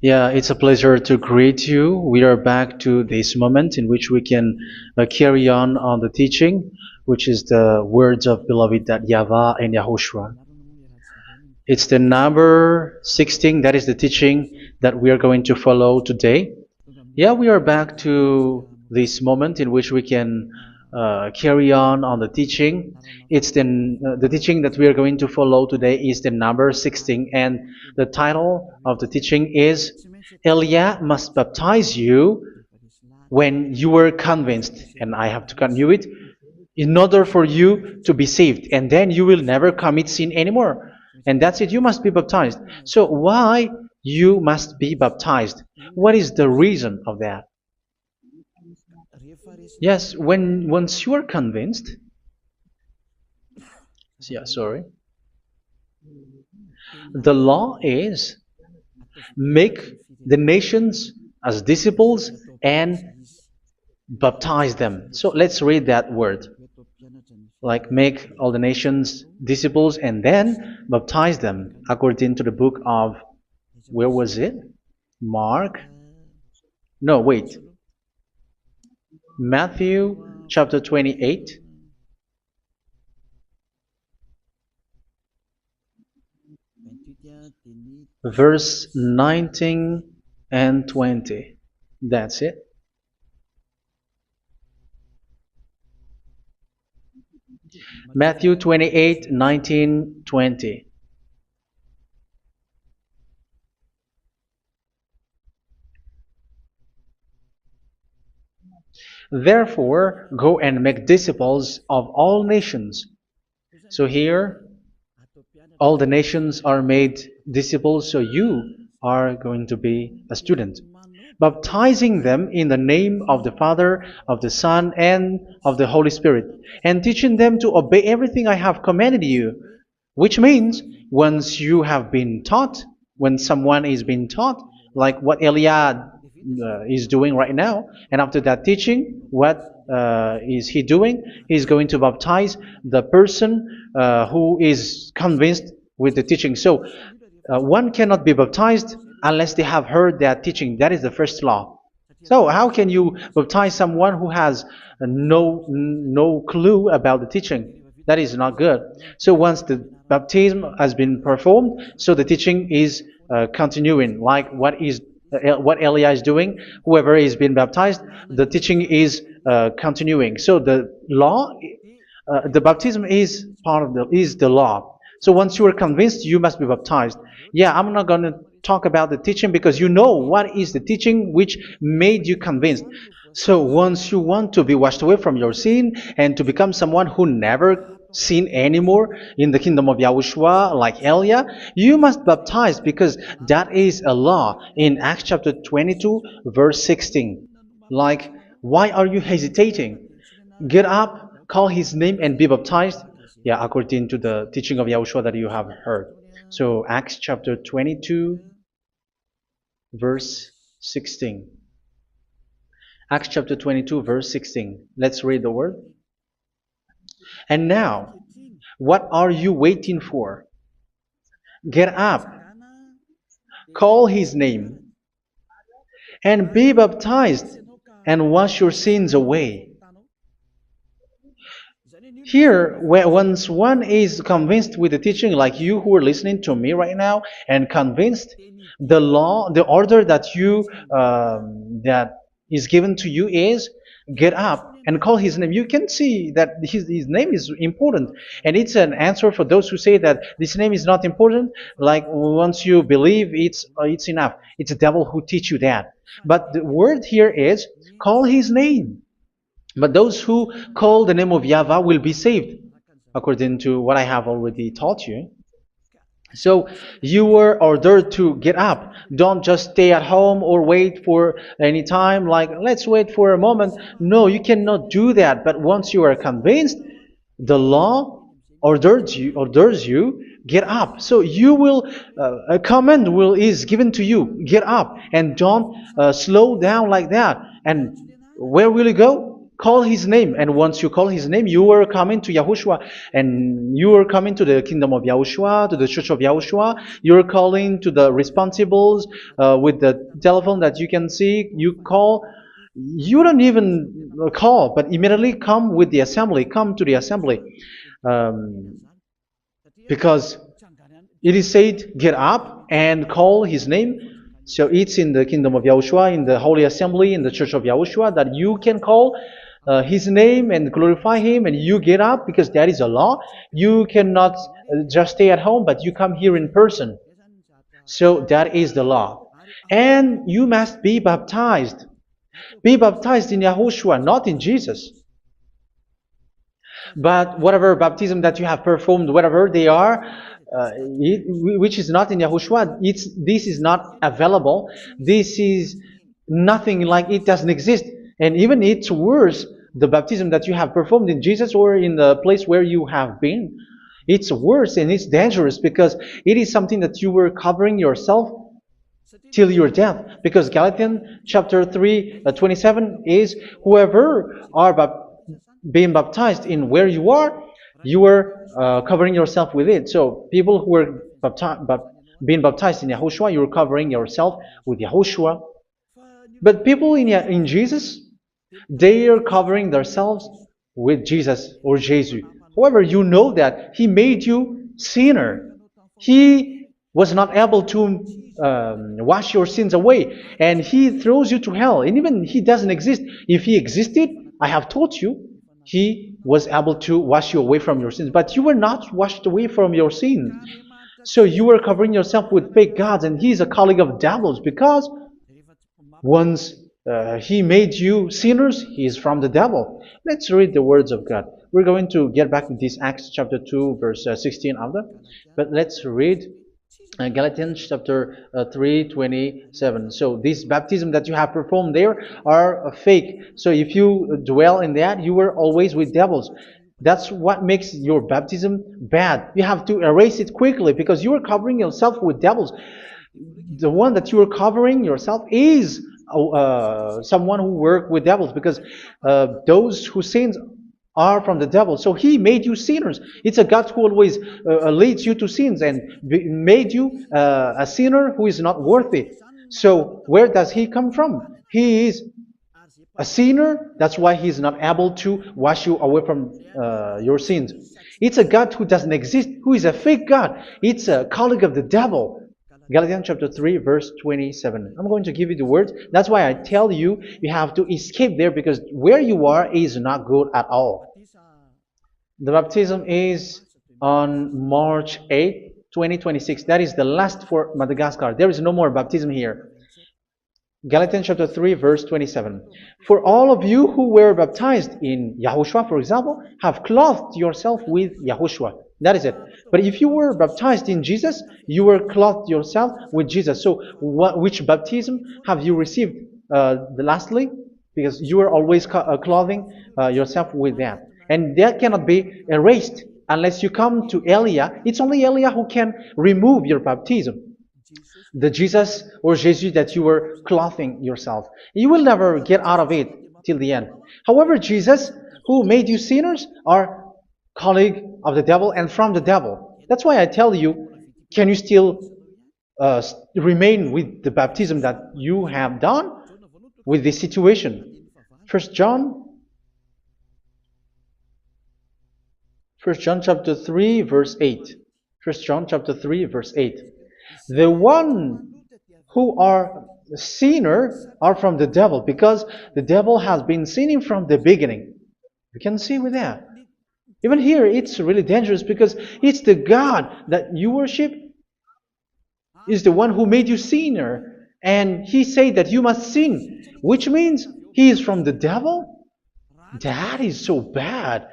Yeah, it's a pleasure to greet you. We are back to this moment in which we can carry on the teaching, which is the words of beloved that YAHVAH and YAHOSHUA. It's the number 16, that is the teaching that we are going to follow today. Yeah, we are back to this moment in which we can carry on the teaching. It's the teaching that we are going to follow today is the number 16, and the title of the teaching is Elia must baptize you when you were convinced, and I have to continue it, in order for you to be saved, and then you will never commit sin anymore. And that's it, you must be baptized. So why you must be baptized? What is the reason of that? Yes, when once you are convinced, yeah, sorry, the law is make the nations as disciples and baptize them. So let's read that word. Like make all the nations disciples and then baptize them according to the book of, where was it? Mark? No, wait. Matthew chapter 28. Verse 19 and 20. That's it. Matthew 28, 19, 20. Therefore, go and make disciples of all nations. So here, all the nations are made disciples, so you are going to be a student. Baptizing them in the name of the Father, of the Son, and of the Holy Spirit, and teaching them to obey everything I have commanded you. Which means, once you have been taught, when someone is being taught, like what Elia is doing right now, and after that teaching, what is he doing? He's going to baptize the person who is convinced with the teaching. So one cannot be baptized unless they have heard that teaching. That is the first law. So how can you baptize someone who has no clue about the teaching? That is not good. So once the baptism has been performed, so the teaching is continuing, like what Elia is doing. Whoever is being baptized, the teaching is continuing. So the law, the baptism is part of the law. So once you are convinced, you must be baptized. Yeah, I'm not going to talk about the teaching because you know what is the teaching which made you convinced. So once you want to be washed away from your sin and to become someone who never sin anymore in the kingdom of Yahushua, like Elia, you must baptize because that is a law in Acts chapter 22, verse 16. Like, why are you hesitating? Get up, call his name, and be baptized. Yeah, according to the teaching of Yahushua that you have heard. So Acts chapter 22, verse 16. Acts chapter 22, verse 16. Let's read the word. And now, what are you waiting for? Get up, call his name, and be baptized, and wash your sins away. Here, once one is convinced with the teaching, like you who are listening to me right now, and convinced, the law, the order that that is given to you is get up and call his name. You can see that his name is important, and it's an answer for those who say that this name is not important. Like once you believe, it's enough. It's the devil who teach you that. But the word here is call his name. But those who call the name of YAHVAH will be saved, according to what I have already taught you. So you were ordered to get up. Don't just stay at home or wait for any time, like let's wait for a moment. No, you cannot do that. But once you are convinced, the law orders you get up. So you will a command is given to you. Get up and don't slow down like that. And where will you go? call his name, and once you call his name, you are coming to Yahushua, and you are coming to the kingdom of Yahushua, to the church of Yahushua. You are calling to the responsibles with the telephone that you can see. You call. You don't even call, but immediately come with the assembly. Come to the assembly, um, because it is said, get up and call his name. So it's in the kingdom of Yahushua, in the holy assembly, in the church of Yahushua, that you can call his name and glorify him, and you get up because that is a law. You cannot just stay at home, but you come here in person. So that is the law. And you must be baptized. Be baptized in Yahushua, not in Jesus. But whatever baptism that you have performed, whatever they are, which is not in Yahushua, this is not available. This is nothing, like it doesn't exist. And even it's worse, the baptism that you have performed in Jesus or in the place where you have been. It's worse and it's dangerous because it is something that you were covering yourself till your death. Because Galatians chapter 3, 27 is, whoever are being baptized in where you are covering yourself with it. So people who were being baptized in Yahushua, you're covering yourself with Yahushua. But people in Jesus, they are covering themselves with Jesus or Jesus. However, you know that he made you sinner. He was not able to wash your sins away, and he throws you to hell. And even he doesn't exist. If he existed, I have told you, he was able to wash you away from your sins. But you were not washed away from your sins. So you were covering yourself with fake gods, and he's a colleague of devils, because once he made you sinners, he is from the devil. Let's read the words of God. We're going to get back to this Acts chapter 2, verse 16 after. But let's read Galatians chapter 3, 27. So this baptism that you have performed there are fake. So if you dwell in that, you were always with devils. That's what makes your baptism bad. You have to erase it quickly because you are covering yourself with devils. The one that you are covering yourself is someone who worked with devils, because those who sins are from the devil. So he made you sinners. It's a God who always leads you to sins and made you a sinner who is not worthy. So where does he come from? He is a sinner. That's why he's not able to wash you away from your sins. It's a God who doesn't exist, who is a fake God. It's a colleague of the devil. Galatians chapter 3, verse 27. I'm going to give you the words. That's why I tell you, you have to escape there, because where you are is not good at all. The baptism is on March 8, 2026. That is the last for Madagascar. There is no more baptism here. Galatians chapter 3, verse 27. For all of you who were baptized in Yahushua, for example, have clothed yourself with Yahushua. That is it. But if you were baptized in Jesus, you were clothed yourself with Jesus. So which baptism have you received lastly? Because you are always clothing yourself with that. And that cannot be erased unless you come to Elia. It's only Elia who can remove your baptism. The Jesus or Jesus that you were clothing yourself. You will never get out of it till the end. However, Jesus, who made you sinners, are colleague of the devil and from the devil. That's why I tell you, can you still remain with the baptism that you have done with this situation? First John chapter 3, verse 8. First John chapter 3, verse 8. The one who are sinners are from the devil, because the devil has been sinning from the beginning. You can see with that. Even here, it's really dangerous, because it's the God that you worship is the one who made you sinner. And he said that you must sin, which means he is from the devil. That is so bad.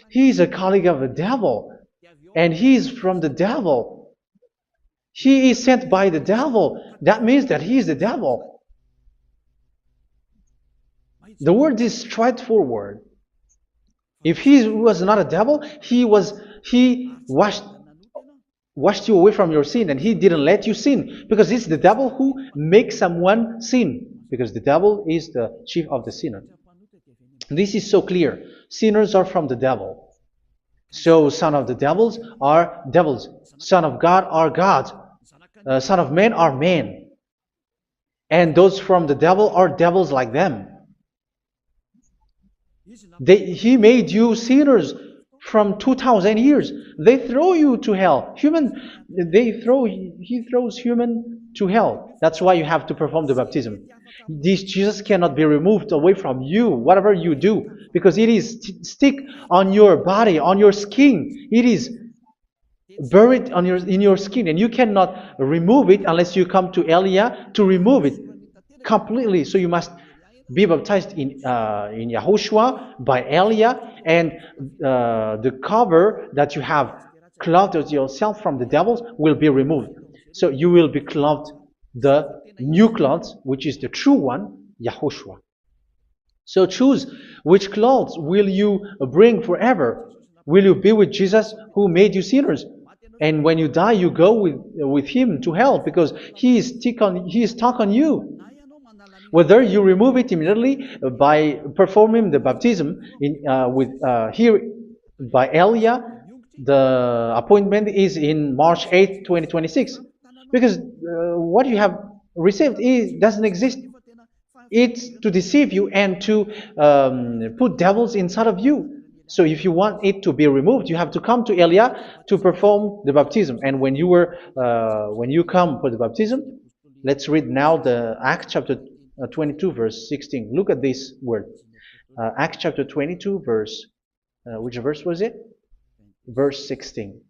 He is a colleague of the devil. And he is from the devil. He is sent by the devil. That means that he is the devil. The word is straightforward. If he was not a devil, he washed you away from your sin, and he didn't let you sin, because it's the devil who makes someone sin, because the devil is the chief of the sinner. This is so clear. Sinners are from the devil. So son of the devils are devils. Son of God are gods. Son of men are men. And those from the devil are devils like them. He made you sinners from 2000 years. They throw you to hell. He throws human to hell. That's why you have to perform the baptism. This Jesus cannot be removed away from you, whatever you do, because it is stick on your body, on your skin. It is buried in your skin, and you cannot remove it unless you come to Elia to remove it completely. So you must be baptized in Yahushua by Elia, and the cover that you have clothed yourself from the devils will be removed. So you will be clothed the new clothes, which is the true one, Yahushua. So choose which clothes will you bring forever. Will you be with Jesus who made you sinners? And when you die, you go with him to hell because he is stuck on you. Whether you remove it immediately by performing the baptism here by Elia, the appointment is in March 8th, 2026. Because what you have received doesn't exist. It's to deceive you and to put devils inside of you. So if you want it to be removed, you have to come to Elia to perform the baptism. And when you come for the baptism, let's read now the Acts chapter 22 verse 16. Look at this word. Acts chapter 22 verse, which verse was it? Verse 16.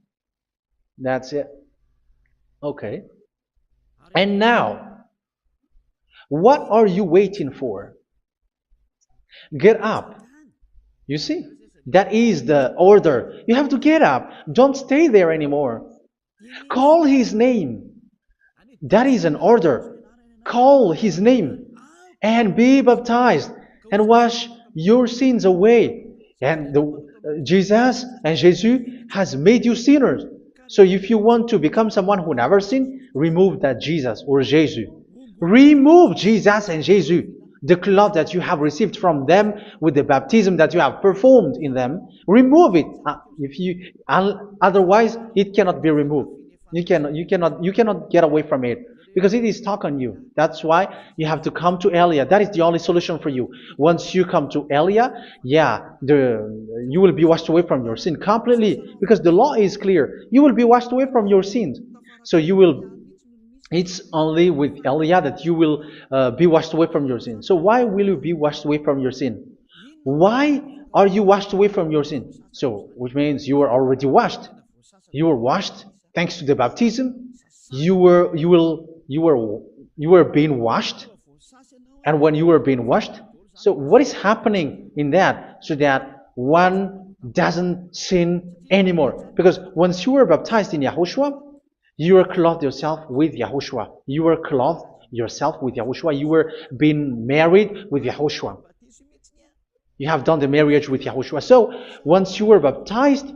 That's it. Okay. And now, what are you waiting for? Get up. You see, that is the order. You have to get up. Don't stay there anymore. Call his name. That is an order. Call his name and be baptized and wash your sins away. And Jesus has made you sinners. So if you want to become someone who never sinned, remove that Jesus or Jesus. Remove Jesus and Jesus, the cloth that you have received from them with the baptism that you have performed in them. Remove it. Otherwise, it cannot be removed. You cannot get away from it because it is stuck on you. That's why you have to come to Elia. That is the only solution for you. Once you come to Elia, you will be washed away from your sin completely because the law is clear. You will be washed away from your sins. So it's only with Elia that you will be washed away from your sin. So why will you be washed away from your sin? Why are you washed away from your sin? So, which means you are already washed. You were washed thanks to the baptism. You were being washed, and when you were being washed, so what is happening in that? So that one doesn't sin anymore. Because once you were baptized in Yahushua, you were clothed yourself with Yahushua. You were clothed yourself with Yahushua. You were being married with Yahushua. You have done the marriage with Yahushua. So once you were baptized,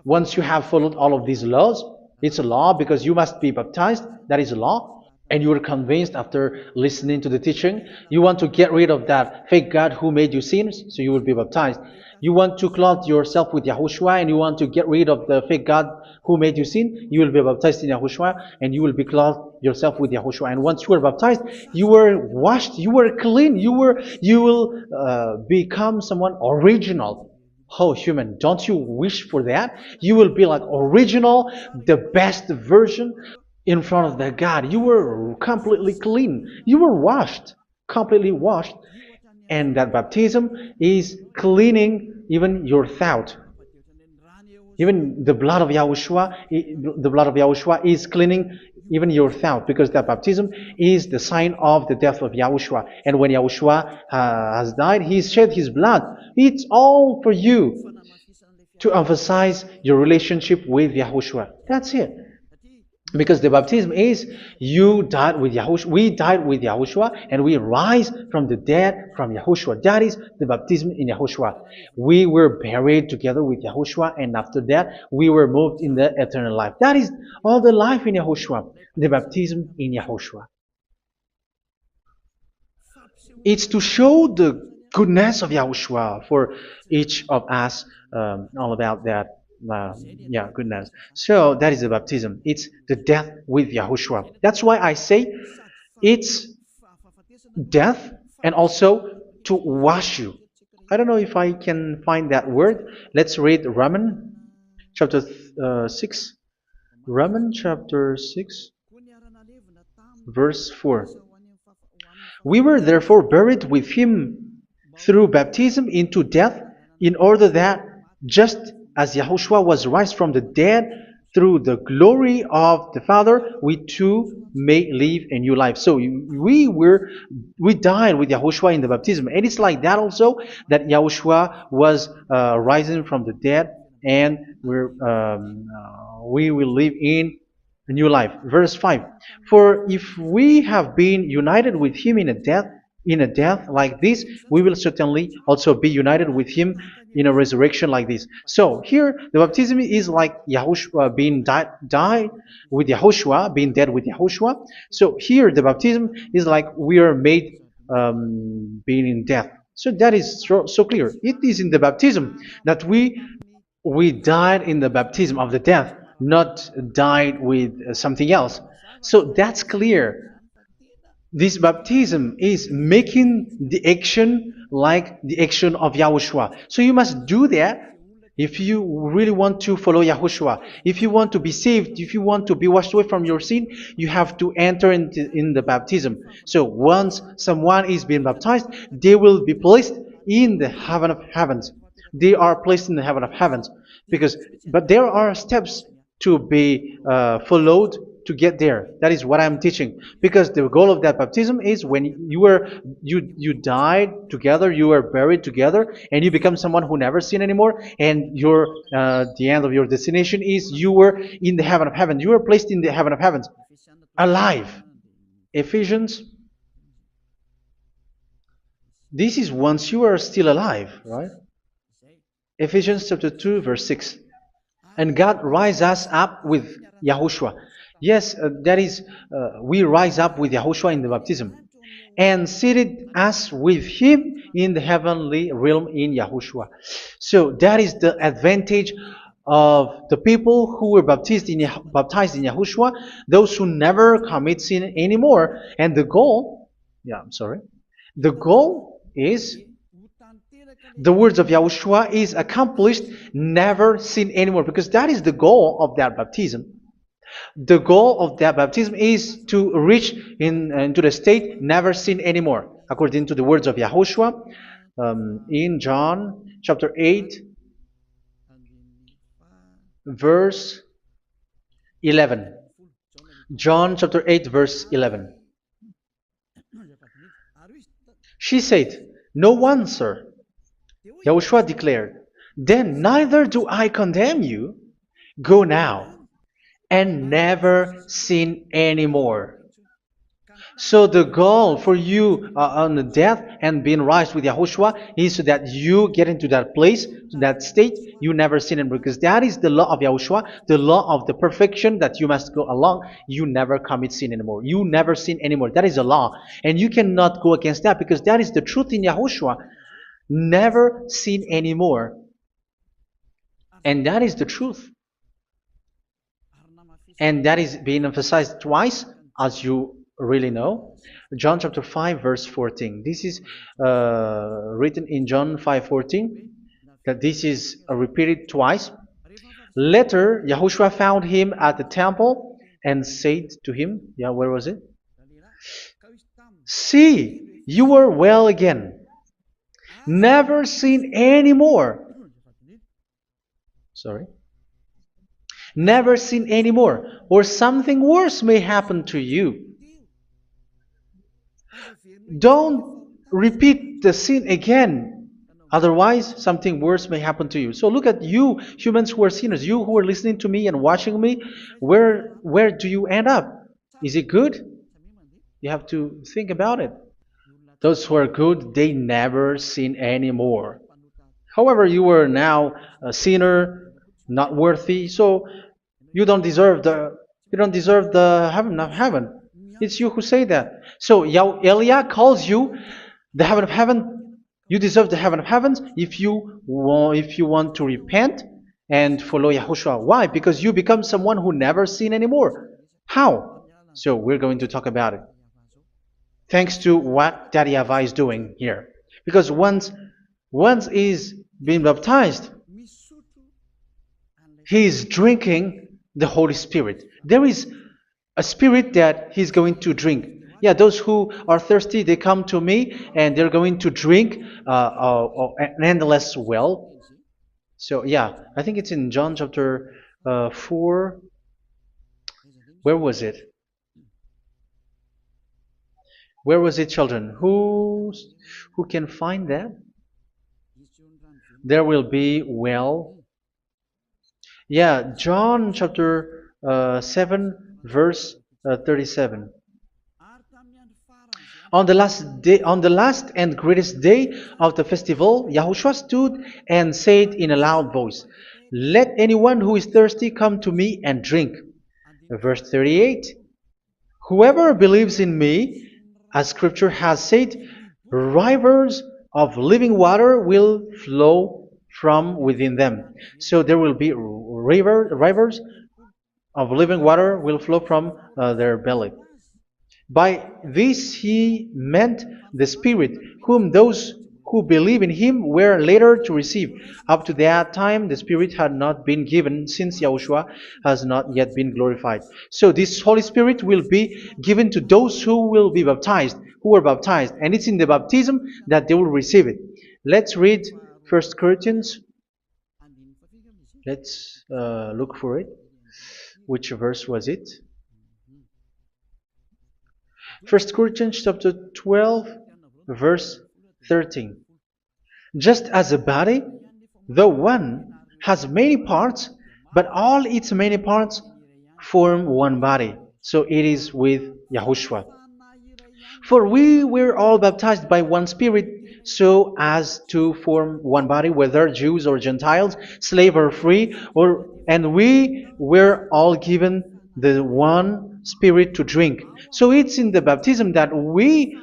once you have followed all of these laws, it's a law because you must be baptized. That is a law. And you are convinced after listening to the teaching, you want to get rid of that fake God who made you sinners, so you will be baptized. You want to clothe yourself with Yahushua and you want to get rid of the fake God who made you sin, you will be baptized in Yahushua and you will be clothed yourself with Yahushua. And once you are baptized, you were washed, you were clean, you will become someone original. Oh, human, don't you wish for that? You will be like original, the best version in front of the God. You were completely clean. You were washed, completely washed. And that baptism is cleaning even your thought. Even the blood of Yahushua is cleaning even your thought, because that baptism is the sign of the death of Yahushua. And when Yahushua has died, he shed his blood. It's all for you to emphasize your relationship with Yahushua. That's it. Because the baptism is you died with Yahushua, we died with Yahushua, and we rise from the dead from Yahushua. That is the baptism in Yahushua. We were buried together with Yahushua, and after that we were moved in the eternal life. That is all the life in Yahushua, the baptism in Yahushua. It's to show goodness of Yahushua for each of us, all about that. Yeah, goodness. So that is the baptism. It's the death with Yahushua. That's why I say it's death and also to wash you. I don't know if I can find that word. Let's read Roman chapter 6. Roman chapter 6, verse 4. We were therefore buried with him through baptism into death, in order that, just as Yahushua was raised from the dead through the glory of the Father, we too may live a new life. So we died with Yahushua in the baptism, and it's like that also that Yahushua was rising from the dead, and we will live in a new life. Verse 5. For if we have been united with him in a death like this, we will certainly also be united with him in a resurrection like this. So here the baptism is like Yahushua being died with Yahushua, being dead with Yahushua. So here the baptism is like we are made being in death. So that is so clear. It is in the baptism that we died in the baptism of the death, not died with something else. So that's clear. This baptism is making the action like the action of Yahushua. So you must do that if you really want to follow Yahushua. If you want to be saved, if you want to be washed away from your sin, you have to enter in the baptism. So once someone is being baptized, they will be placed in the heaven of heavens. They are placed in the heaven of heavens but there are steps to be followed to get there. That is what I'm teaching. Because the goal of that baptism is when you died together, you were buried together, and you become someone who never sin anymore. And the end of your destination is you were in the heaven of heaven. You were placed in the heaven of heavens, alive. Ephesians. This is once you are still alive, right? Ephesians chapter 2, verse 6. And God rise us up with Yahushua. Yes, that is, we rise up with Yahushua in the baptism. And seated us with him in the heavenly realm in Yahushua. So that is the advantage of the people who were baptized in Yahushua, those who never commit sin anymore. And the goal is the words of Yahushua is accomplished, never sin anymore, because that is the goal of that baptism. The goal of that baptism is to reach into the state never sin anymore, according to the words of Yahushua in John chapter 8, verse 11. John chapter 8, verse 11. She said, "No one, sir." Yahushua declared, "Then neither do I condemn you. Go now and never sin anymore." So the goal for you on the death and being raised with Yahushua is so that you get into that place, to that state, you never sin anymore. Because that is the law of Yahushua, the law of the perfection that you must go along. You never commit sin anymore. You never sin anymore. That is a law. And you cannot go against that because that is the truth in Yahushua. Never sin anymore. And that is the truth. And that is being emphasized twice, as you really know. John chapter 5, verse 14. This is written in John 5:14. That this is repeated twice. Later, Yahushua found him at the temple and said to him, where was it? "See, you are well again. Never sin anymore." Sorry. Never sin anymore, or something worse may happen to you. Don't repeat the sin again. Otherwise, something worse may happen to you. So look at you, humans who are sinners, you who are listening to me and watching me. Where do you end up? Is it good? You have to think about it. Those who are good, they never sin anymore. However, you are now a sinner, not worthy, so you don't deserve the heaven of heaven. It's you who say that. So Eliah calls you the heaven of heaven You deserve the heaven of heavens if you want to repent and follow Yahushua. Why? Because you become someone who never sin anymore. How? So we're going to talk about it. Thanks to what Daddy YAHVAH is doing here. Because once he's been baptized, he is drinking the Holy Spirit. There is a spirit that he's going to drink. Yeah, those who are thirsty, they come to me and they're going to drink an endless well. So, yeah, I think it's in John chapter 4. Where was it? Where was it, children? Who can find that? There will be well. Yeah, John chapter 7, verse 37. On the last and greatest day of the festival, Yahushua stood and said in a loud voice, "Let anyone who is thirsty come to me and drink." Verse 38. Whoever believes in me, as scripture has said, rivers of living water will flow from within them. So there will be rivers of living water will flow from their belly. By this he meant the Spirit, whom those who believe in him were later to receive. Up to that time, the Spirit had not been given, since Yahushua has not yet been glorified. So this Holy Spirit will be given to those who will be baptized, who are baptized, and it's in the baptism that they will receive it. Let's read 1 Corinthians. Let's look for it. Which verse was it? 1 Corinthians chapter 12, verse 13. Just as a body, though one, has many parts, but all its many parts form one body. So it is with Yahushua. For we were all baptized by one Spirit, so as to form one body, whether Jews or Gentiles, slave or free, and we were all given the one Spirit to drink. So it's in the baptism that we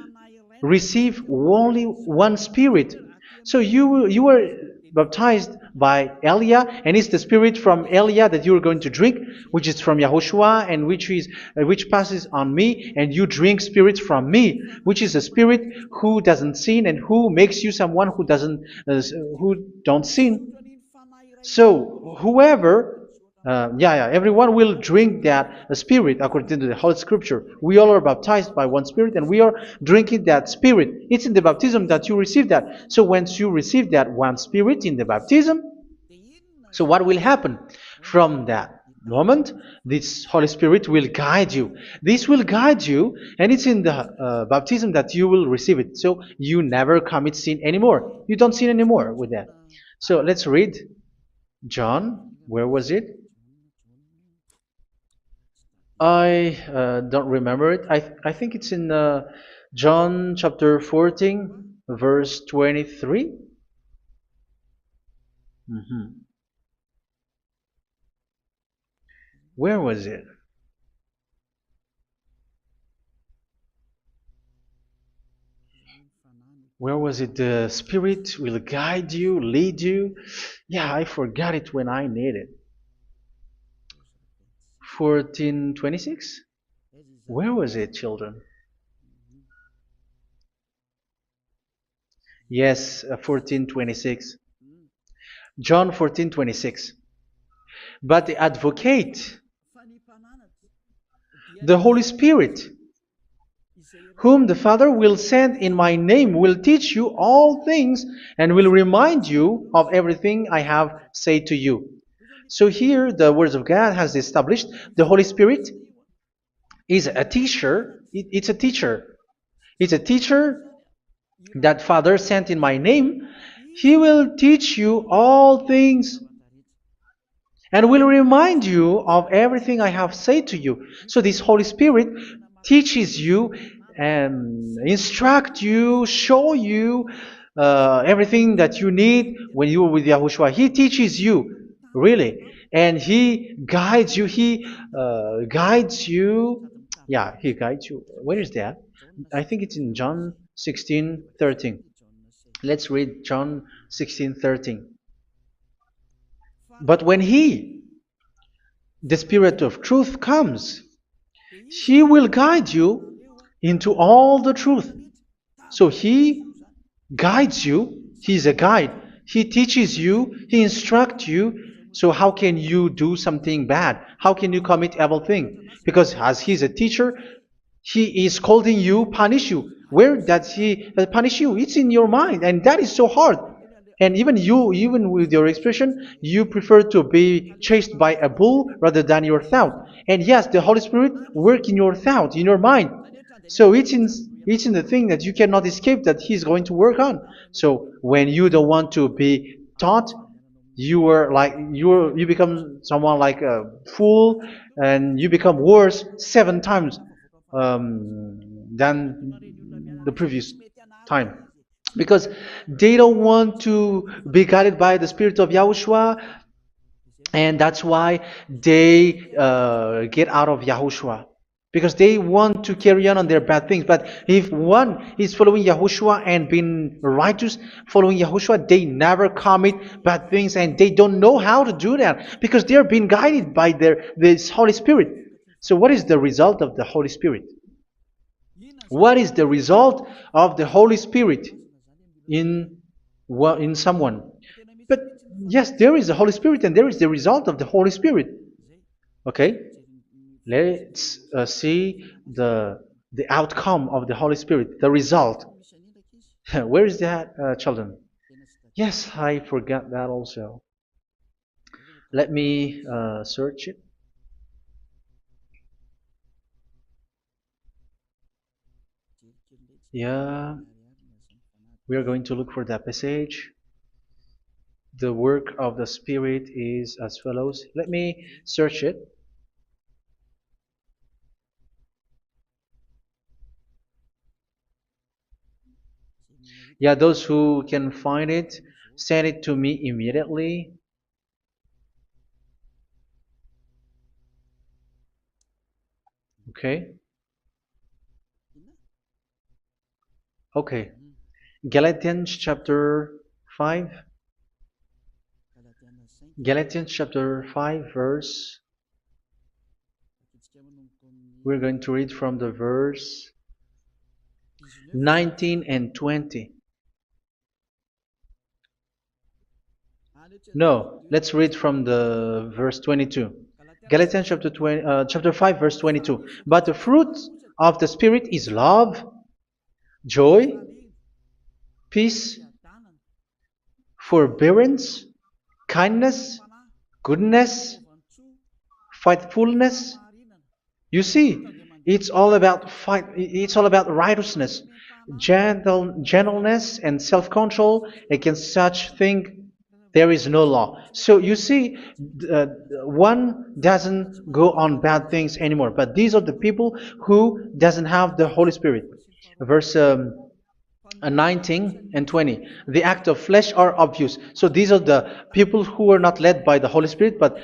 receive only one Spirit. So you were baptized by Elia, and it's the Spirit from Elia that you are going to drink, which is from Yahushua, and which passes on me, and you drink Spirit from me, which is a Spirit who doesn't sin and who makes you someone who don't sin. So whoever everyone will drink that Spirit according to the Holy Scripture. We all are baptized by one Spirit, and we are drinking that Spirit. It's in the baptism that you receive that. So once you receive that one Spirit in the baptism, so what will happen? From that moment, this Holy Spirit will guide you. This will guide you, and it's in the baptism that you will receive it. So you never commit sin anymore. You don't sin anymore with that. So let's read John. Where was it? I don't remember it. I think it's in John chapter 14, verse 23. Mhm. Where was it? Where was it? The Spirit will guide you, lead you. Yeah, I forgot it when I need it. 14:26? Where was it, children? Yes, 14:26. John 14:26. But the advocate, the Holy Spirit, whom the Father will send in my name, will teach you all things and will remind you of everything I have said to you. So here the words of God has established the Holy Spirit is a teacher. It's a teacher. It's a teacher that Father sent in my name. He will teach you all things and will remind you of everything I have said to you. So this Holy Spirit teaches you and instruct you, show you everything that you need when you are with Yahushua. He teaches you, really, and He guides you. He guides you. Yeah, He guides you. Where is that? I think it's in John 16:13. Let's read John 16:13. But when He, the Spirit of truth, comes, He will guide you into all the truth. So He guides you. He's a guide. He teaches you. He instructs you. So how can you do something bad? How can you commit evil thing? Because as He's a teacher, He is scolding you, punish you. Where does He punish you? It's in your mind, and that is so hard. And even you, even with your expression, you prefer to be chased by a bull rather than your thought. And yes, the Holy Spirit work in your thought, in your mind. So it's in the thing that you cannot escape that He's going to work on. So when you don't want to be taught, you become someone like a fool, and you become worse 7 times than the previous time, because they don't want to be guided by the Spirit of Yahushua, and that's why they get out of Yahushua, because they want to carry on their bad things. But if one is following Yahushua and being righteous, following Yahushua, they never commit bad things, and they don't know how to do that because they are being guided by this Holy Spirit. So what is the result of the Holy Spirit? What is the result of the Holy Spirit in in someone? But yes, there is the Holy Spirit, and there is the result of the Holy Spirit. Okay, let's see the outcome of the Holy Spirit, the result. Where is that, children? Yes, I forgot that also. Let me search it. Yeah, we are going to look for that passage. The work of the Spirit is as follows. Let me search it. Yeah, those who can find it, send it to me immediately. Okay. Okay. Galatians chapter 5. Galatians chapter 5 verse. We're going to read from the verse 19 and 20. No, let's read from the verse 22. Galatians chapter 5 verse 22. But the fruit of the Spirit is love, joy, peace, forbearance, kindness, goodness, faithfulness. You see, it's all about righteousness, gentleness, and self-control. Against such thing there is no law. So you see, uh, one doesn't go on bad things anymore. But these are the people who doesn't have the Holy Spirit. Verse 19 and 20. The act of flesh are obvious. So these are the people who are not led by the Holy Spirit, but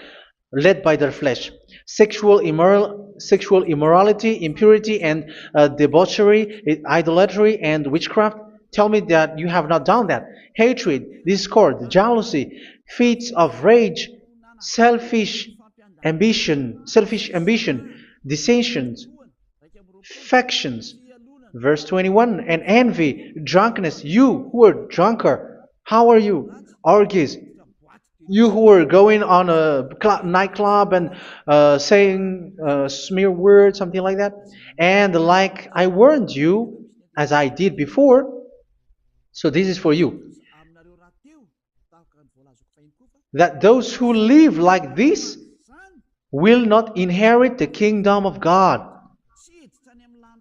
led by their flesh. Sexual immorality, impurity, and debauchery, idolatry, and witchcraft. Tell me that you have not done that. Hatred, discord, jealousy, fits of rage, selfish ambition, dissensions, factions. Verse 21, and envy, drunkenness. You who are drunkard, how are you? Orgies. You who are going on a nightclub and saying smear words, something like that. And like I warned you, as I did before, so this is for you, that those who live like this will not inherit the kingdom of God.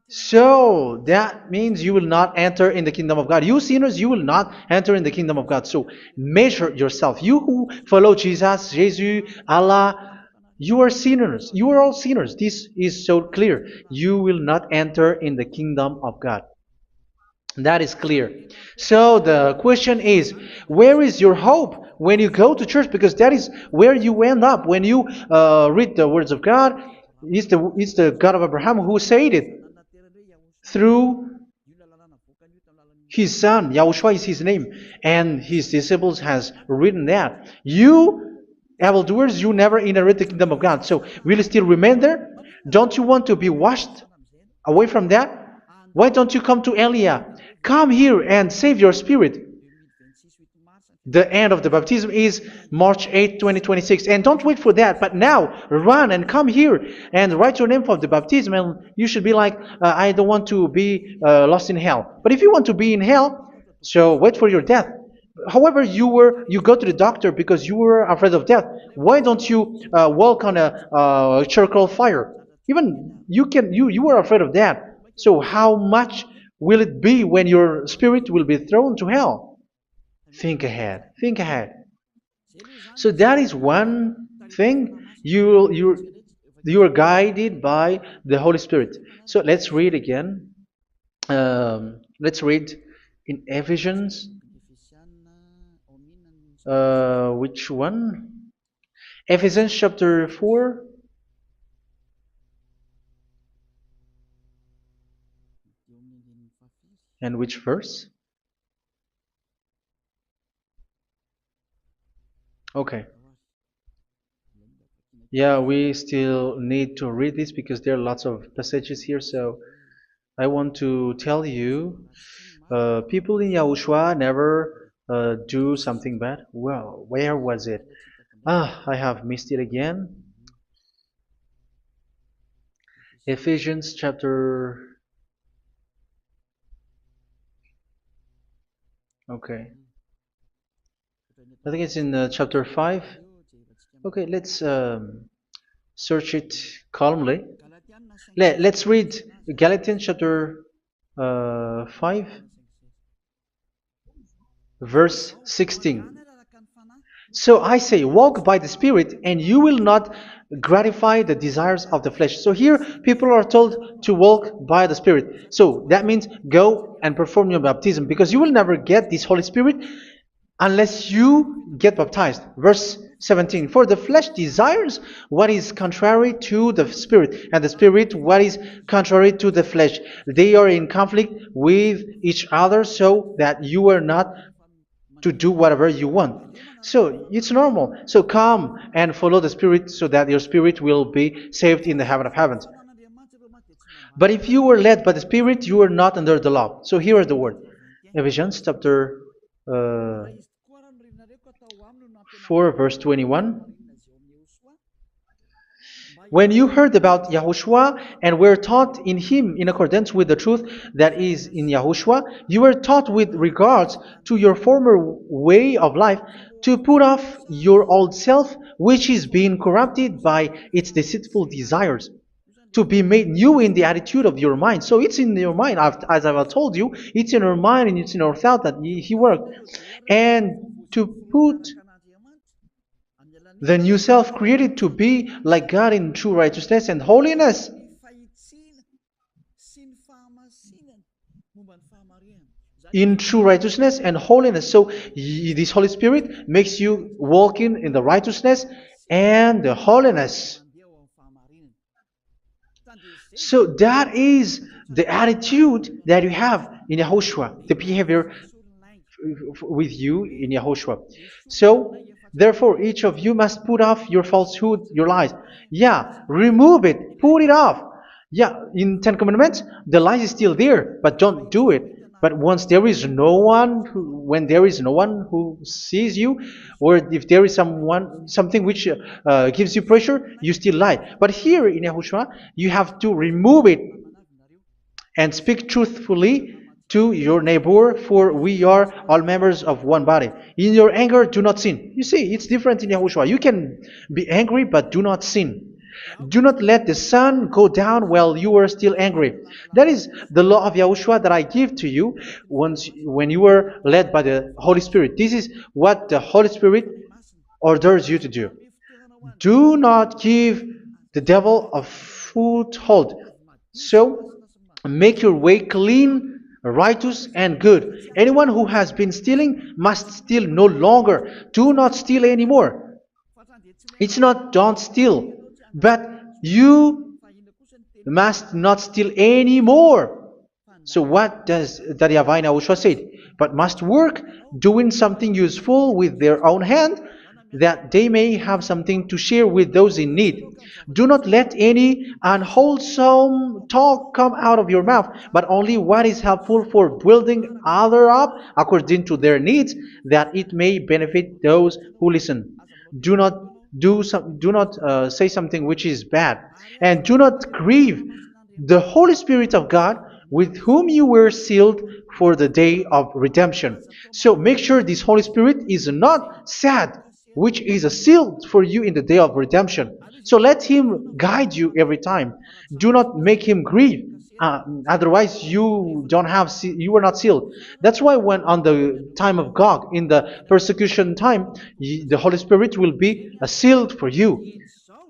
So that means you will not enter in the kingdom of God. You sinners, you will not enter in the kingdom of God. So measure yourself. You who follow Jesus, Allah, you are sinners. You are all sinners. This is so clear. You will not enter in the kingdom of God. That is clear. So the question is, where is your hope when you go to church? Because that is where you end up when you read the words of God. It's the God of Abraham who said it through His son, Yahushua is his name, and his disciples has written that. You, evildoers, you never inherit the kingdom of God. So will you still remain there? Don't you want to be washed away from that? Why don't you come to Elia? Come here and save your spirit. The end of the baptism is March 8, 2026. And don't wait for that, but now run and come here and write your name for the baptism. And you should be like, I don't want to be lost in hell. But if you want to be in hell, so wait for your death. However, you go to the doctor because you were afraid of death. Why don't you walk on a charcoal fire? Even you were afraid of that. So how much will it be when your spirit will be thrown to hell? Think ahead. Think ahead. So that is one thing. You are guided by the Holy Spirit. So let's read again. Let's read in Ephesians. Which one? Ephesians chapter 4. And which verse? Okay. Yeah, we still need to read this because there are lots of passages here. So I want to tell you, people in Yahushua never do something bad. Well, where was it? I have missed it again. Ephesians chapter. Okay. I think it's in chapter 5. Okay, let's search it calmly. Let's read Galatians chapter 5, verse 16. So I say, walk by the Spirit, and you will not gratify the desires of the flesh. So here, people are told to walk by the Spirit. So that means go and perform your baptism, because you will never get this Holy Spirit unless you get baptized. Verse 17. For the flesh desires what is contrary to the Spirit, and the Spirit what is contrary to the flesh. They are in conflict with each other, so that you are not to do whatever you want. So it's normal. So come and follow the Spirit so that your spirit will be saved in the heaven of heavens. But if you were led by the Spirit, you are not under the law. So here is the word. Ephesians chapter 4 verse 21. When you heard about Yahushua and were taught in him in accordance with the truth that is in Yahushua, you were taught with regards to your former way of life to put off your old self, which is being corrupted by its deceitful desires, to be made new in the attitude of your mind. So it's in your mind, as I've told you, it's in your mind and it's in your thought that he worked. And to put the new self created to be like God in true righteousness and holiness. In true righteousness and holiness. So this Holy Spirit makes you walking in the righteousness and the holiness. So that is the attitude that you have in Yahushua, the behavior with you in Yahushua. So therefore, each of you must put off your falsehood, your lies. Yeah, remove it, put it off. Yeah, in Ten Commandments, the lies is still there, but don't do it. But once there is no one, when there is no one who sees you, or if there is something which gives you pressure, you still lie. But here in Yahushua, you have to remove it and speak truthfully to your neighbor, for we are all members of one body. In your anger, do not sin. You see, it's different in Yahushua. You can be angry, but do not sin. Do not let the sun go down while you are still angry. That is the law of Yahushua that I give to you when you were led by the Holy Spirit. This is what the Holy Spirit orders you to do. Do not give the devil a foothold. So, make your way clean, righteous, and good. Anyone who has been stealing must steal no longer. Do not steal anymore. It's not don't steal, but you must not steal anymore. So what does the YAHVAH YAHOSHUA say? But must work doing something useful with their own hand, that they may have something to share with those in need. Do not let any unwholesome talk come out of your mouth, but only what is helpful for building other up according to their needs, that it may benefit those who listen. Do not do not say something which is bad, and do not grieve the Holy Spirit of God, with whom you were sealed for the day of redemption. So make sure this Holy Spirit is not sad, which is a seal for you in the day of redemption. So let Him guide you every time. Do not make Him grieve. Otherwise, you were not sealed. That's why when on the time of God, in the persecution time, the Holy Spirit will be a sealed for you.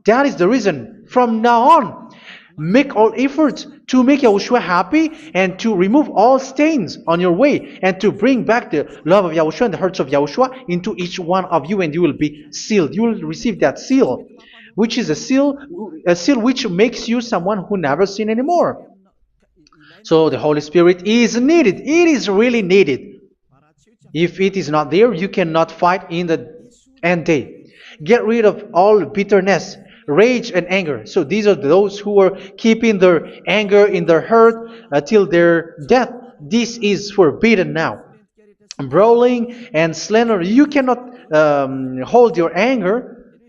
That is the reason. From now on, make all efforts to make Yahushua happy and to remove all stains on your way and to bring back the love of Yahushua and the hearts of Yahushua into each one of you, and you will be sealed. You will receive that seal, which is a seal which makes you someone who never sin anymore. So the Holy Spirit is needed. It is really needed. If it is not there, you cannot fight in the end day. Get rid of all bitterness, rage, and anger. So these are those who are keeping their anger in their heart till their death. This is forbidden now. Brawling and slander. You cannot hold your anger.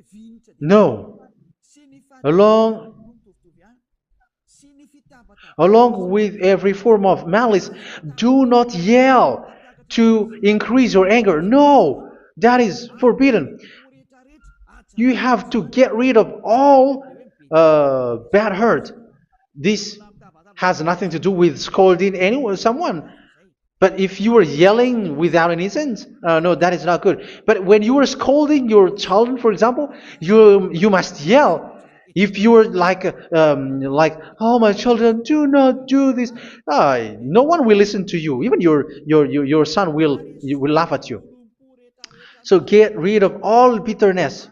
No. Along Along with every form of malice, do not yell to increase your anger. No, that is forbidden. You have to get rid of all bad hurt. This has nothing to do with scolding anyone, someone. But if you are yelling without any sense, no, that is not good. But when you are scolding your children, for example, you must yell. If you are like, oh my children, do not do this, no one will listen to you. Even your son will laugh at you. So get rid of all bitterness.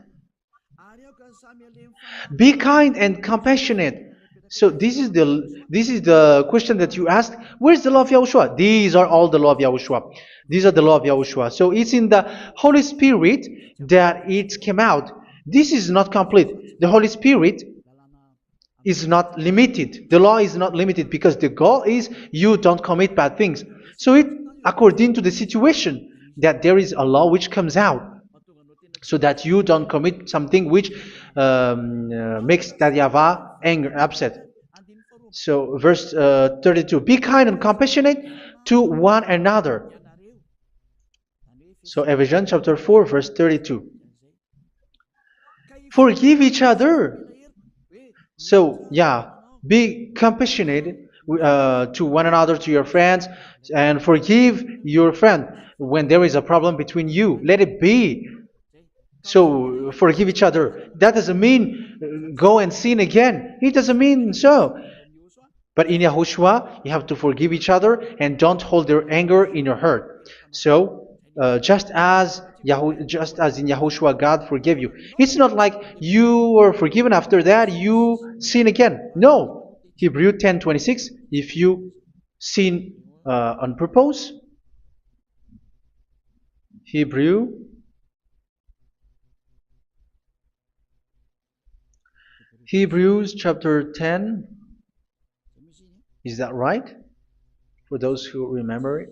Be kind and compassionate. So this is the question that you asked. Where's the law of Yahushua? These are all the law of Yahushua. These are the law of Yahushua. So it's in the Holy Spirit that it came out. This is not complete. The Holy Spirit is not limited. The law is not limited because the goal is you don't commit bad things. So it according to the situation that there is a law which comes out, so that you don't commit something which makes that YAHVAH angry, upset. So verse 32, be kind and compassionate to one another. So Ephesians chapter 4 verse 32. Forgive each other. So yeah, be compassionate to one another, to your friends, and forgive your friend when there is a problem between you. Let it be. So forgive each other. That doesn't mean go and sin again. It doesn't mean so. But in Yahushua, you have to forgive each other and don't hold their anger in your heart. So just as in Yahushua, God forgave you. It's not like you were forgiven after that you sin again. No. Hebrew 10:26. If you sin on purpose, Hebrews chapter 10. Is that right? For those who remember it?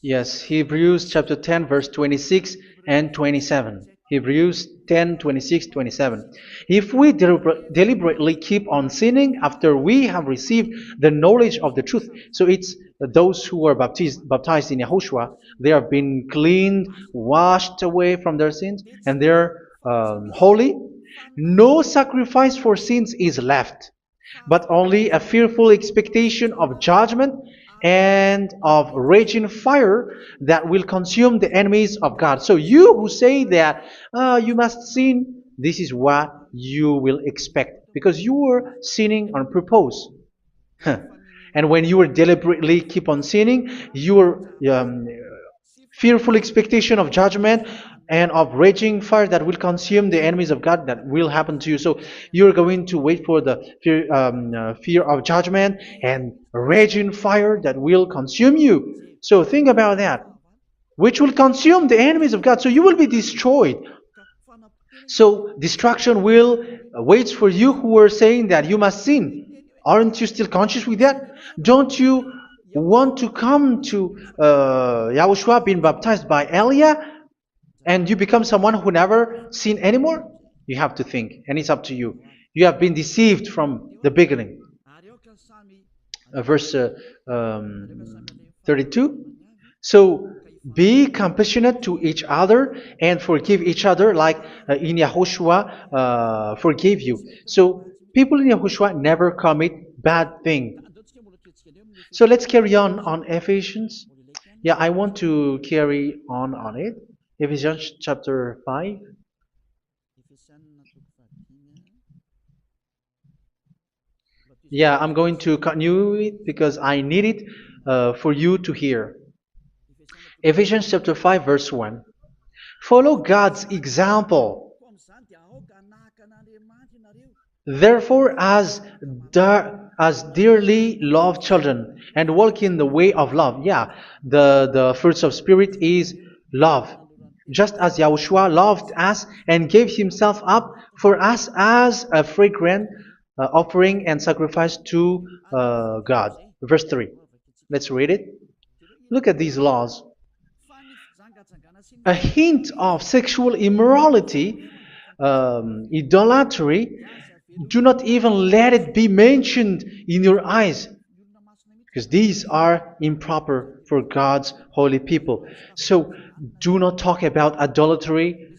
Yes, Hebrews chapter 10 verse 26 and 27. Hebrews 10, 26, 27. If we deliberately keep on sinning after we have received the knowledge of the truth, so it's those who are baptized in Yahushua, they have been cleaned, washed away from their sins, and they're holy. No sacrifice for sins is left, but only a fearful expectation of judgment and of raging fire that will consume the enemies of God. So you who say that you must sin, this is what you will expect, because you were sinning on purpose. And when you were deliberately keep on sinning, your fearful expectation of judgment and of raging fire that will consume the enemies of God that will happen to you. So you're going to wait for the fear of judgment and raging fire that will consume you. So think about that, which will consume the enemies of God. So you will be destroyed. So destruction will wait for you who are saying that you must sin. Aren't you still conscious with that? Don't you want to come to Yahushua being baptized by Elia and you become someone who never sin anymore? You have to think, and it's up to you. You have been deceived from the beginning. Verse 32. So be compassionate to each other and forgive each other like in Yahushua forgave you. So people in Yahushua never commit bad thing. So let's carry on Ephesians. Yeah, I want to carry on it. Ephesians chapter 5. Yeah, I'm going to continue it because I need it for you to hear. Ephesians chapter 5 verse 1. Follow God's example. Therefore, as dearly loved children, and walk in the way of love. Yeah, the fruits of spirit is love. Just as Yahushua loved us and gave himself up for us as a fragrant offering and sacrifice to God. Verse 3. Let's read it. Look at these laws. A hint of sexual immorality, idolatry, do not even let it be mentioned in your eyes, because these are improper for God's holy people. So do not talk about idolatry.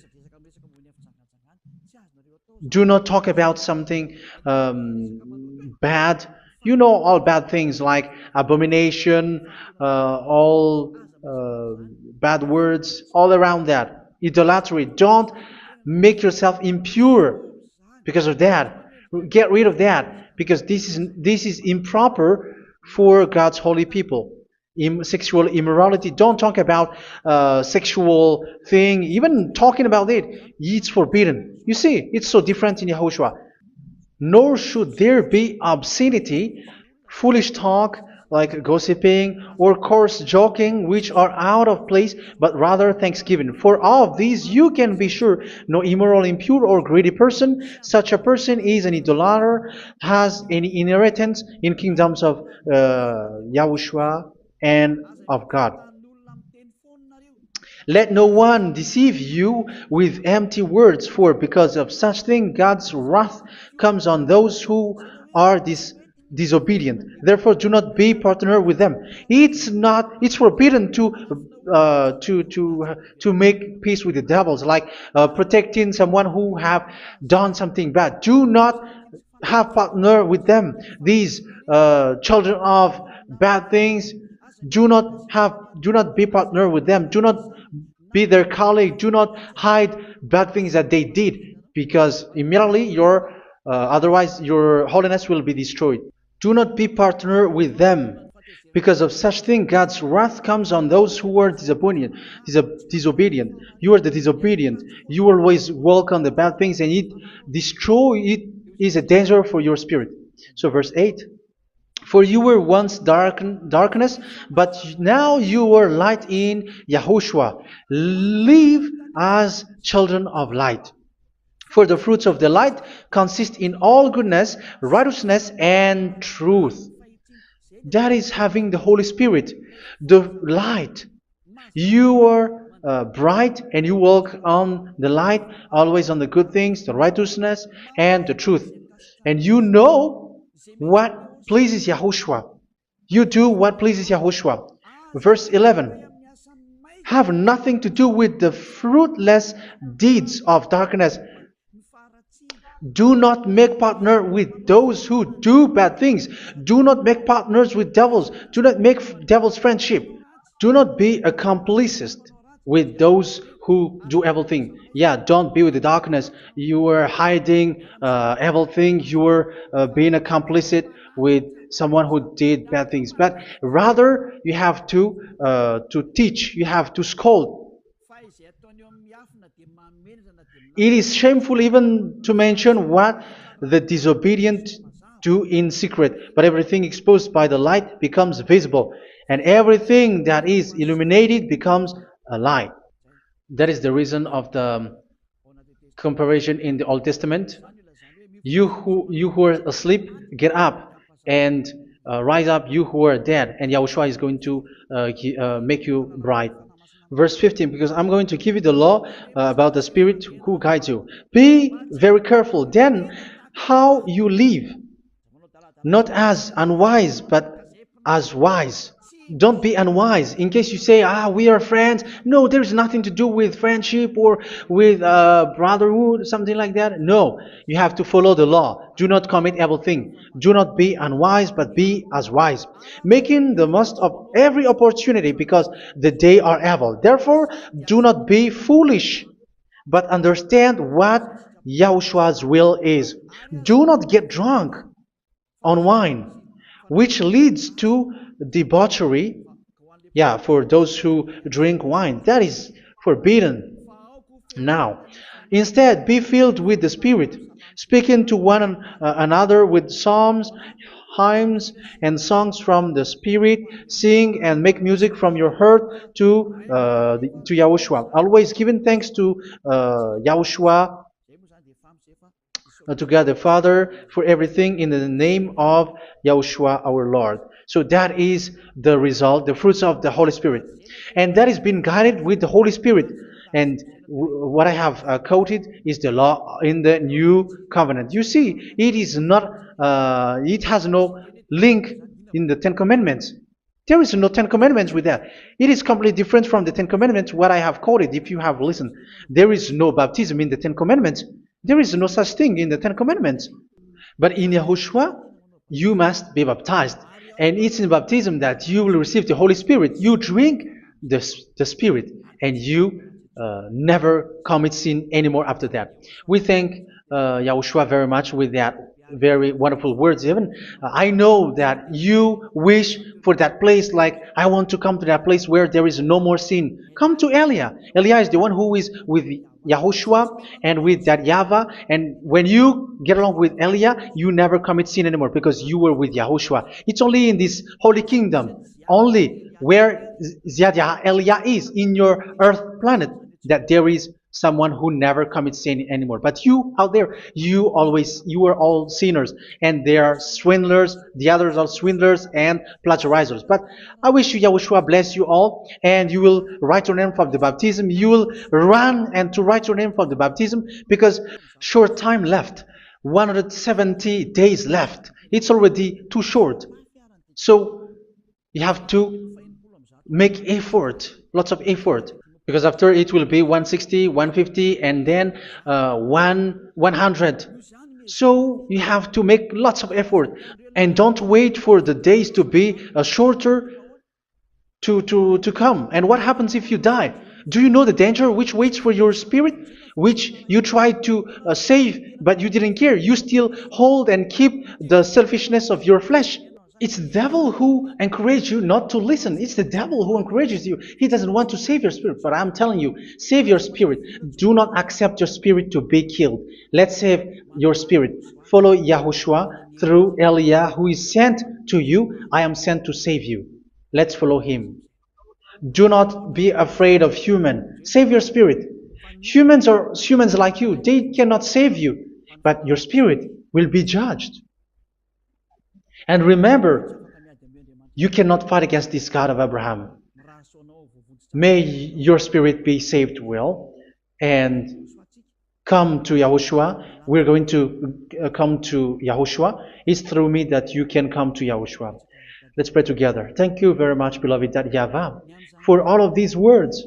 Do not talk about something bad. You know all bad things like abomination, all bad words, all around that. Idolatry. Don't make yourself impure because of that. Get rid of that because this is improper for God's holy people. Sexual immorality. Don't talk about sexual thing. Even talking about it, it's forbidden. You see, it's so different in Yahushua. Nor should there be obscenity, foolish talk like gossiping or coarse joking, which are out of place, but rather thanksgiving. For all of these you can be sure: no immoral, impure, or greedy person, such a person is an idolater, has any inheritance in kingdoms of Yahushua and of God. Let no one deceive you with empty words, for because of such thing God's wrath comes on those who are disobedient. Therefore, do not be partner with them. It's forbidden to make peace with the devils, like protecting someone who have done something bad. Do not have partner with them. These children of bad things, do not be partner with them. Do not be their colleague. Do not hide bad things that they did, because immediately otherwise your holiness will be destroyed. Do not be partner with them. Because of such thing, God's wrath comes on those who are disobedient. You are the disobedient. You always walk on the bad things, and it is a danger for your spirit. So verse 8. For you were once darkness, but now you are light in Yahushua. Live as children of light. For the fruits of the light consist in all goodness, righteousness, and truth. That is having the Holy Spirit, the light. You are bright and you walk on the light, always on the good things, the righteousness, and the truth. And you know what pleases Yahushua. You do what pleases Yahushua. Verse 11. Have nothing to do with the fruitless deeds of darkness. Do not make partner with those who do bad things. Do not make partners with devils. Do not make devils friendship. Do not be a complicit with those who do evil thing. Yeah, don't be with the darkness. You are hiding evil thing. You are being a complicit with someone who did bad things. But rather, you have to teach. You have to scold. It is shameful even to mention what the disobedient do in secret, but everything exposed by the light becomes visible, and everything that is illuminated becomes a light. That is the reason of the comparison in the Old Testament. You who are asleep, get up and rise up, you who are dead, and Yahushua is going to make you bright. Verse 15, because I'm going to give you the law about the Spirit who guides you. Be very careful then how you live, not as unwise, but as wise. Don't be unwise. In case you say, we are friends. No, there's nothing to do with friendship or with brotherhood, something like that. No, you have to follow the law. Do not commit evil thing. Do not be unwise, but be as wise, making the most of every opportunity, because the day are evil. Therefore, do not be foolish, but understand what Yahushua's will is. Do not get drunk on wine, which leads to debauchery. Yeah, for those who drink wine, that is forbidden now. Instead, be filled with the Spirit, speaking to one another with psalms, hymns, and songs from the Spirit. Sing and make music from your heart to Yahushua. Always giving thanks to Yahushua, to God the Father, for everything in the name of Yahushua our Lord. So that is the result, the fruits of the Holy Spirit. And that is being guided with the Holy Spirit. And what I have quoted is the law in the new covenant. You see, it is not, it has no link in the Ten Commandments. There is no Ten Commandments with that. It is completely different from the Ten Commandments, what I have quoted, if you have listened. There is no baptism in the Ten Commandments. There is no such thing in the Ten Commandments. But in Yahushua, you must be baptized. And it's in baptism that you will receive the Holy Spirit. You drink the Spirit, and you never commit sin anymore after that. We thank Yahushua very much with that very wonderful words. Even I know that you wish for that place, like I want to come to that place where there is no more sin. Come to Elia. Elia is the one who is with Yahushua and with that YAHVAH, and when you get along with Elia, you never commit sin anymore because you were with Yahushua. It's only in this holy kingdom, only where Ziad Elia is, in your earth planet, that there is someone who never commits sin anymore. But you out there, you are all sinners, and they are swindlers. The others are swindlers and plagiarizers. But I wish you, Yahushua, bless you all, and you will write your name for the baptism. You will run and to write your name for the baptism, because short time left, 170 days left. It's already too short. So you have to make effort, lots of effort. Because after it will be 160, 150, and then 100. So you have to make lots of effort. And don't wait for the days to be shorter to come. And what happens if you die? Do you know the danger which waits for your spirit? Which you tried to save, but you didn't care. You still hold and keep the selfishness of your flesh. It's the devil who encourages you not to listen. It's the devil who encourages you. He doesn't want to save your spirit. But I'm telling you, save your spirit. Do not accept your spirit to be killed. Let's save your spirit. Follow Yahushua through Elia, who is sent to you. I am sent to save you. Let's follow him. Do not be afraid of human. Save your spirit. Humans are humans like you. They cannot save you. But your spirit will be judged. And remember, you cannot fight against this God of Abraham. May your spirit be saved well and come to Yahushua. We're going to come to Yahushua. It's through me that you can come to Yahushua. Let's pray together. Thank you very much, beloved YAHVAH, for all of these words,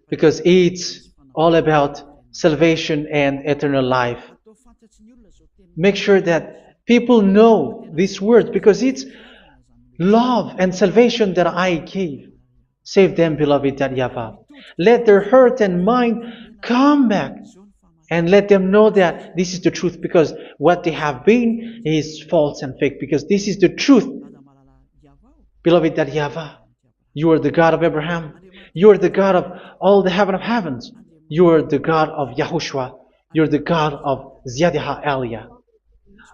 because it's all about salvation and eternal life. Make sure that people know these words, because it's love and salvation that I gave. Save them, beloved YAHVAH. Let their heart and mind come back, and let them know that this is the truth, because what they have been is false and fake, because this is the truth. Beloved YAHVAH, you are the God of Abraham. You are the God of all the heaven of heavens. You are the God of YAHOSHUA. You're the God of Ziyadiha Aliyah.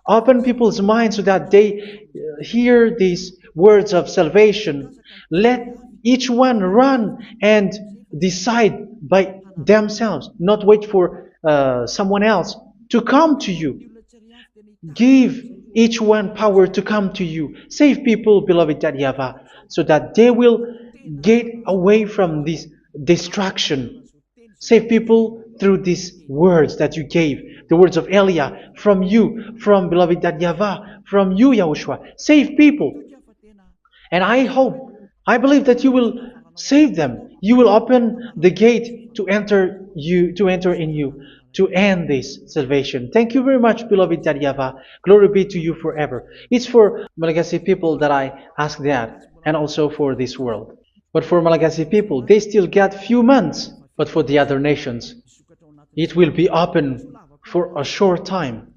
Open people's minds so that they hear these words of salvation. Let each one run and decide by themselves, not wait for someone else to come to you. Give each one power to come to you. Save people, beloved YAHVAH, so that they will get away from this distraction. Save people through these words that you gave, the words of Elia, from you, from beloved YAHVAH, from you, Yahushua. Save people. And I believe that you will save them. You will open the gate to enter in you, to end this salvation. Thank you very much, beloved YAHVAH. Glory be to you forever. It's for Malagasy people that I ask that, and also for this world. But for Malagasy people, they still get few months. But for the other nations, it will be open for a short time.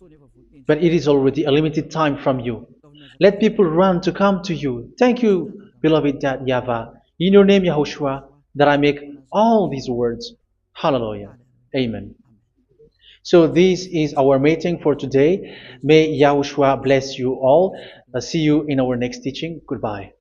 But it is already a limited time from you. Let people run to come to you. Thank you, beloved YAHVAH. In your name, Yahushua, that I make all these words. Hallelujah. Amen. So this is our meeting for today. May Yahushua bless you all. See you in our next teaching. Goodbye.